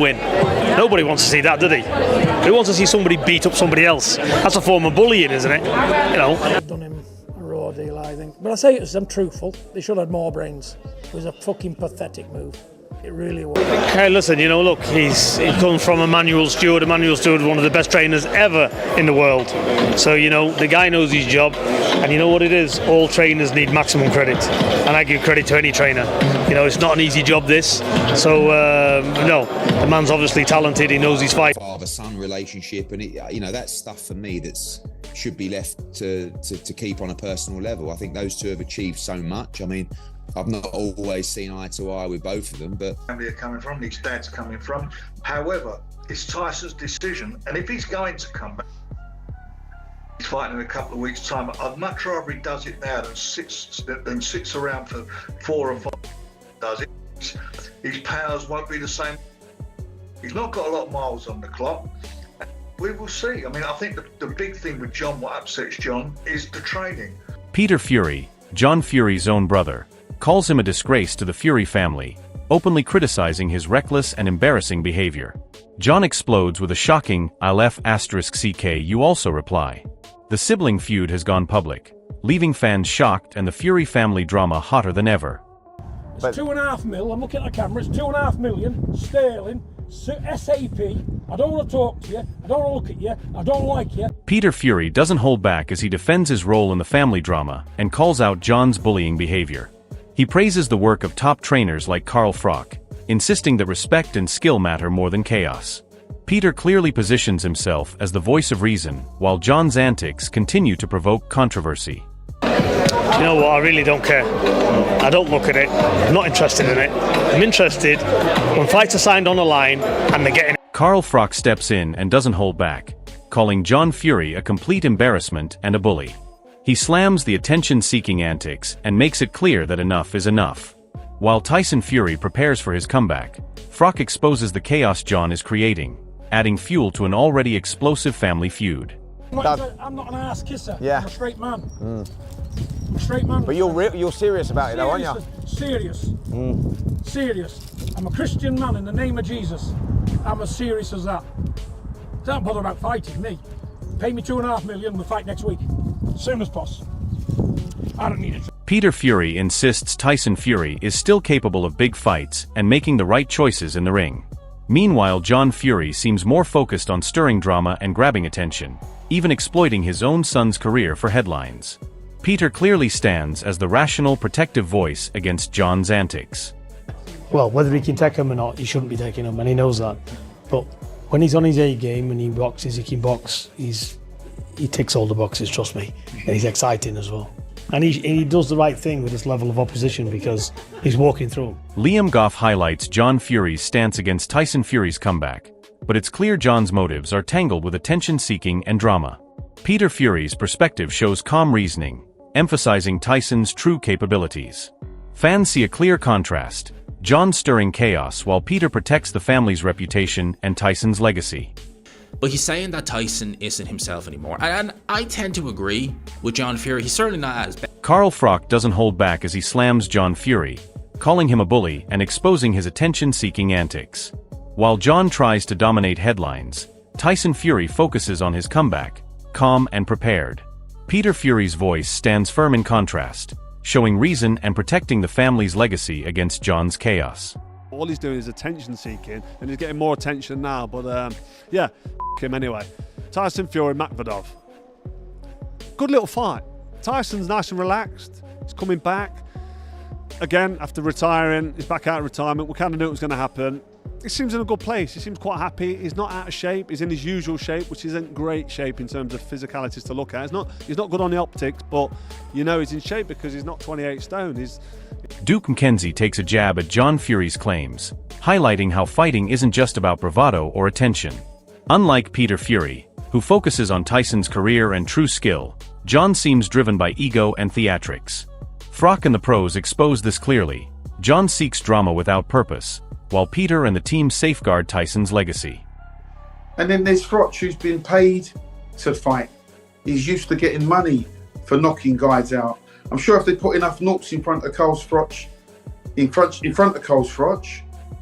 win. Nobody wants to see that, do they? Who wants to see somebody beat up somebody else? That's a form of bullying, isn't it? You know. I've done him a raw deal, I think. But I say it as I'm truthful. They should have had more brains. It was a fucking pathetic move. It really was. Hey, listen, you know, look, he comes from Emmanuel Stewart. Emmanuel Stewart, one of the best trainers ever in the world. So, you know, the guy knows his job. And you know what it is? All trainers need maximum credit. And I give credit to any trainer. You know, it's not an easy job, this. So, no, the man's obviously talented. He knows his fight. Father-son relationship. And, you know, that's stuff for me should be left to keep on a personal level. I think those two have achieved so much. I mean, I've not always seen eye to eye with both of them, but family are coming from, his dad's coming from. However, it's Tyson's decision, and if he's going to come back, he's fighting in a couple of weeks' time. I'd much rather he does it now than sits around for 4 or 5. Does it? His powers won't be the same. He's not got a lot of miles on the clock. We will see. I mean, I think the big thing with John, what upsets John, is the training. Peter Fury, John Fury's own brother, calls him a disgrace to the Fury family, openly criticizing his reckless and embarrassing behavior. John explodes with a shocking, "I'll F***ck you also" reply. The sibling feud has gone public, leaving fans shocked and the Fury family drama hotter than ever. It's 2.5 mil, I'm looking at the camera, it's 2.5 million sterling, SAP, I don't want to talk to you, I don't want to look at you, I don't like you. Peter Fury doesn't hold back as he defends his role in the family drama and calls out John's bullying behavior. He praises the work of top trainers like Froch, insisting that respect and skill matter more than chaos. Peter clearly positions himself as the voice of reason, while John's antics continue to provoke controversy. You know what, I really don't care. I don't look at it. I'm not interested in it. I'm interested when fights are signed on a line and they're getting... Froch steps in and doesn't hold back, calling John Fury a complete embarrassment and a bully. He slams the attention-seeking antics and makes it clear that enough is enough. While Tyson Fury prepares for his comeback, Froch exposes the chaos John is creating, adding fuel to an already explosive family feud. I'm not an ass kisser. Yeah. I'm a straight man. I'm a straight man. But you're serious about it though, aren't you? Serious. Serious. I'm a Christian man in the name of Jesus. I'm as serious as that. Don't bother about fighting me. Pay me 2.5 million, we'll fight next week. Soon as possible. I don't need it. Peter Fury insists Tyson Fury is still capable of big fights and making the right choices in the ring. Meanwhile, John Fury seems more focused on stirring drama and grabbing attention, even exploiting his own son's career for headlines. Peter clearly stands as the rational, protective voice against John's antics. Well, whether he can take him or not, he shouldn't be taking him, and he knows that. But when he's on his A game and he boxes, he can box, he ticks all the boxes, trust me. And he's exciting as well. And he does the right thing with this level of opposition because he's walking through. Liam Goff highlights John Fury's stance against Tyson Fury's comeback, but it's clear John's motives are tangled with attention-seeking and drama. Peter Fury's perspective shows calm reasoning, emphasizing Tyson's true capabilities. Fans see a clear contrast, John stirring chaos while Peter protects the family's reputation and Tyson's legacy. But he's saying that Tyson isn't himself anymore. And I tend to agree with John Fury. He's certainly not as bad. Froch doesn't hold back as he slams John Fury, calling him a bully and exposing his attention-seeking antics. While John tries to dominate headlines, Tyson Fury focuses on his comeback, calm and prepared. Peter Fury's voice stands firm in contrast, showing reason and protecting the family's legacy against John's chaos. All he's doing is attention seeking, and he's getting more attention now, but yeah, him anyway. Tyson Fury, Makvedov. Good little fight. Tyson's nice and relaxed. He's coming back. Again, after retiring, he's back out of retirement. We kind of knew it was going to happen. He seems in a good place. He seems quite happy. He's not out of shape. He's in his usual shape, which isn't great shape in terms of physicalities to look at. He's not good on the optics, but you know he's in shape because he's not 28 stone. Duke McKenzie takes a jab at John Fury's claims, highlighting how fighting isn't just about bravado or attention. Unlike Peter Fury, who focuses on Tyson's career and true skill, John seems driven by ego and theatrics. Froch and the pros expose this clearly. John seeks drama without purpose, while Peter and the team safeguard Tyson's legacy. And then there's Froch, who's been paid to fight. He's used to getting money for knocking guys out. I'm sure if they put enough knocks in front of Froch,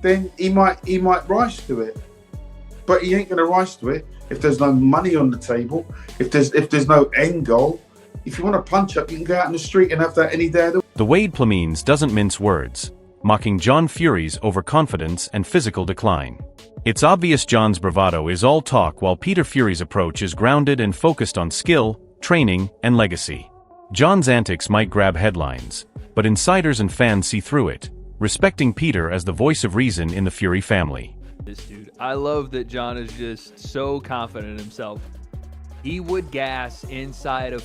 then he might rise to it. But he ain't going to rise to it if there's no money on the table, if there's no end goal. If you want to punch up, you can go out in the street and have that any day of the week. The Wade Plemines doesn't mince words, mocking John Fury's overconfidence and physical decline. It's obvious John's bravado is all talk while Peter Fury's approach is grounded and focused on skill, training, and legacy. John's antics might grab headlines, but insiders and fans see through it, respecting Peter as the voice of reason in the Fury family. This dude, I love that John is just so confident in himself. He would gas inside of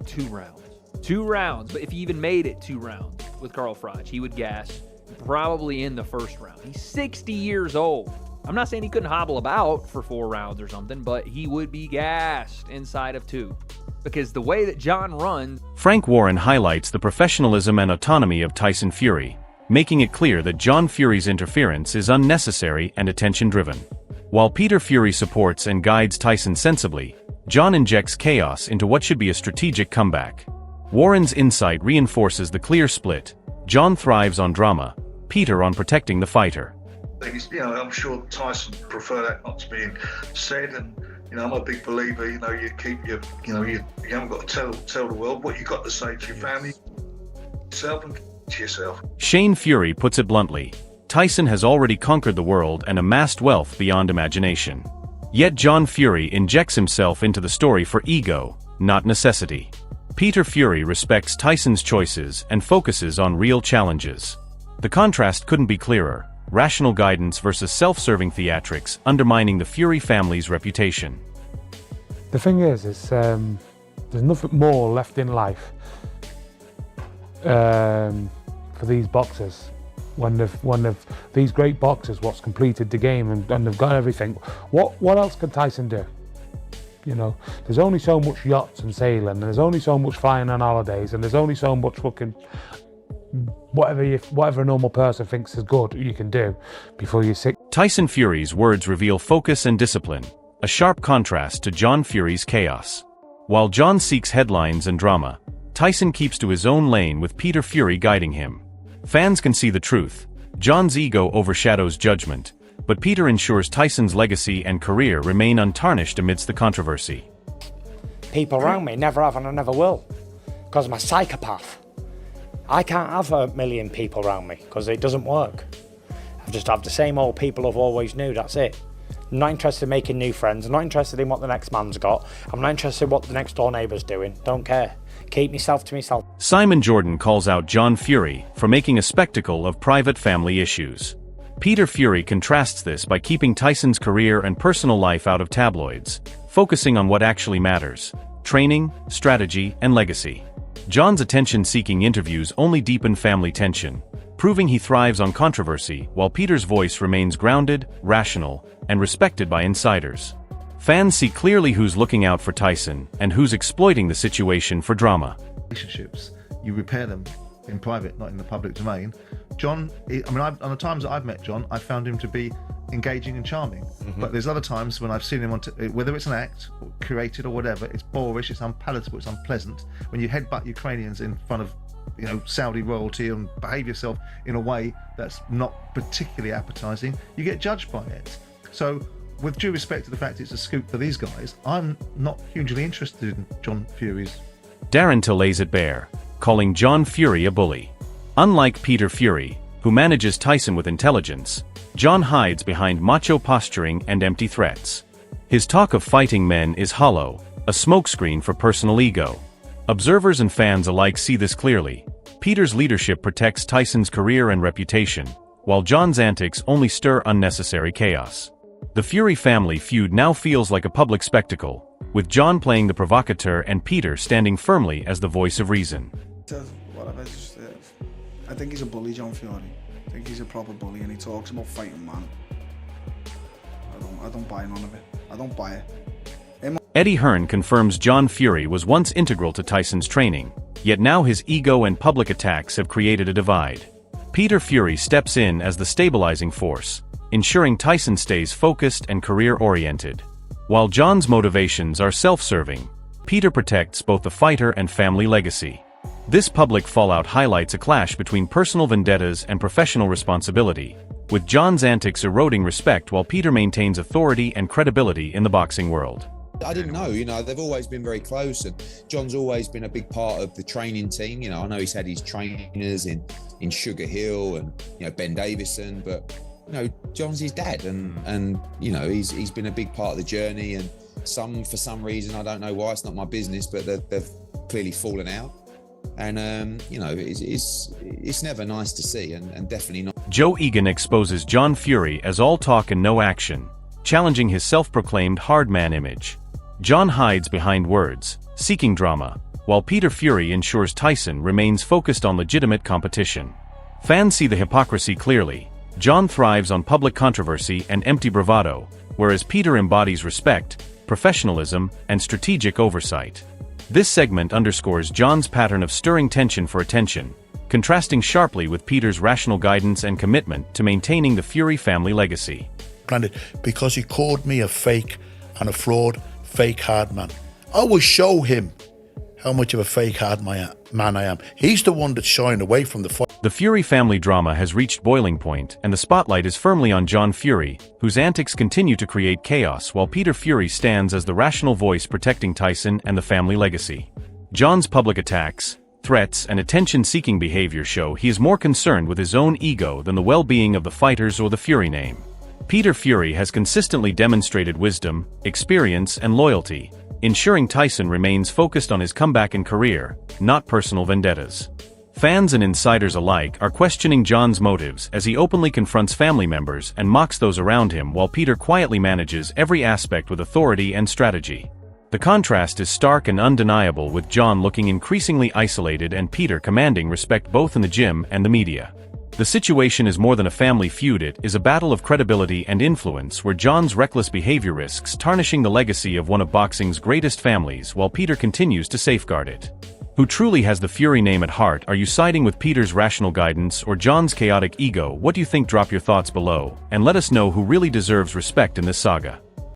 2 rounds. 2 rounds, but if he even made it 2 rounds with Carl Froch, he would gas probably in the first round. He's 60 years old. I'm not saying he couldn't hobble about for 4 rounds or something, but he would be gassed inside of 2. Because the way that John runs... Frank Warren highlights the professionalism and autonomy of Tyson Fury, making it clear that John Fury's interference is unnecessary and attention-driven. While Peter Fury supports and guides Tyson sensibly, John injects chaos into what should be a strategic comeback. Warren's insight reinforces the clear split. John thrives on drama, Peter on protecting the fighter. I'm sure Tyson would prefer that not to be said, and I'm a big believer. You keep you haven't got to tell the world what you got to say to your family, yourself, and to yourself. Shane Fury puts it bluntly: Tyson has already conquered the world and amassed wealth beyond imagination. Yet John Fury injects himself into the story for ego, not necessity. Peter Fury respects Tyson's choices and focuses on real challenges. The contrast couldn't be clearer: rational guidance versus self-serving theatrics undermining the Fury family's reputation. The thing is there's nothing more left in life for these boxers. When these great boxers what's completed the game and they've got everything, what else can Tyson do? There's only so much yachts and sailing, and there's only so much flying on holidays, and there's only so much fucking whatever a normal person thinks is good you can do before you're sick. Tyson Fury's words reveal focus and discipline, a sharp contrast to John Fury's chaos. While John seeks headlines and drama, Tyson keeps to his own lane with Peter Fury guiding him. Fans can see the truth: John's ego overshadows judgment, but Peter ensures Tyson's legacy and career remain untarnished amidst the controversy. People around me never have and I never will, because I'm a psychopath. I can't have 1 million people around me, because it doesn't work. I just have the same old people I've always knew, that's it. I'm not interested in making new friends, I'm not interested in what the next man's got, I'm not interested in what the next door neighbour's doing, don't care. Keep myself to myself. Simon Jordan calls out John Fury for making a spectacle of private family issues. Peter Fury contrasts this by keeping Tyson's career and personal life out of tabloids, focusing on what actually matters: training, strategy, and legacy. John's attention-seeking interviews only deepen family tension, proving he thrives on controversy, while Peter's voice remains grounded, rational, and respected by insiders. Fans see clearly who's looking out for Tyson and who's exploiting the situation for drama. Relationships, you repair them in private, not in the public domain. John, on the times that I've met John, I found him to be engaging and charming. But there's other times when I've seen him whether it's an act, or curated or whatever, it's boorish, it's unpalatable, it's unpleasant. When you headbutt Ukrainians in front of Saudi royalty and behave yourself in a way that's not particularly appetizing, you get judged by it. So, with due respect to the fact it's a scoop for these guys, I'm not hugely interested in John Fury's. Darren Till lays it bare, calling John Fury a bully. Unlike Peter Fury, who manages Tyson with intelligence, John hides behind macho posturing and empty threats. His talk of fighting men is hollow, a smokescreen for personal ego. Observers and fans alike see this clearly. Peter's leadership protects Tyson's career and reputation, while John's antics only stir unnecessary chaos. The Fury family feud now feels like a public spectacle, with John playing the provocateur and Peter standing firmly as the voice of reason. I think he's a bully, John Fury. I think he's a proper bully, and he talks about fighting man. I don't buy none of it. I don't buy it. Eddie Hearn confirms John Fury was once integral to Tyson's training, yet now his ego and public attacks have created a divide. Peter Fury steps in as the stabilizing force, ensuring Tyson stays focused and career-oriented. While John's motivations are self-serving, Peter protects both the fighter and family legacy. This public fallout highlights a clash between personal vendettas and professional responsibility, with John's antics eroding respect while Peter maintains authority and credibility in the boxing world. I didn't know, they've always been very close, and John's always been a big part of the training team. I know he's had his trainers in Sugar Hill and, Ben Davison, but, John's his dad, and he's been a big part of the journey, and for some reason, I don't know why, it's not my business, but they've clearly fallen out. And, it's never nice to see, and definitely not. Joe Egan exposes John Fury as all talk and no action, challenging his self-proclaimed hard man image. John hides behind words, seeking drama, while Peter Fury ensures Tyson remains focused on legitimate competition. Fans see the hypocrisy clearly. John thrives on public controversy and empty bravado, whereas Peter embodies respect, professionalism, and strategic oversight. This segment underscores John's pattern of stirring tension for attention, contrasting sharply with Peter's rational guidance and commitment to maintaining the Fury family legacy. Granted, because he called me a fake and a fraud, fake hard man. I will show him how much of a fake hard man I am. He's the one that's shying away from the fight. The Fury family drama has reached boiling point, and the spotlight is firmly on John Fury, whose antics continue to create chaos while Peter Fury stands as the rational voice protecting Tyson and the family legacy. John's public attacks, threats, and attention-seeking behavior show he is more concerned with his own ego than the well-being of the fighters or the Fury name. Peter Fury has consistently demonstrated wisdom, experience, and loyalty, ensuring Tyson remains focused on his comeback and career, not personal vendettas. Fans and insiders alike are questioning John's motives as he openly confronts family members and mocks those around him while Peter quietly manages every aspect with authority and strategy. The contrast is stark and undeniable, with John looking increasingly isolated and Peter commanding respect both in the gym and the media. The situation is more than a family feud, it is a battle of credibility and influence where John's reckless behavior risks tarnishing the legacy of one of boxing's greatest families while Peter continues to safeguard it. Who truly has the Fury name at heart? Are you siding with Peter's rational guidance or John's chaotic ego? What do you think? Drop your thoughts below, and let us know who really deserves respect in this saga.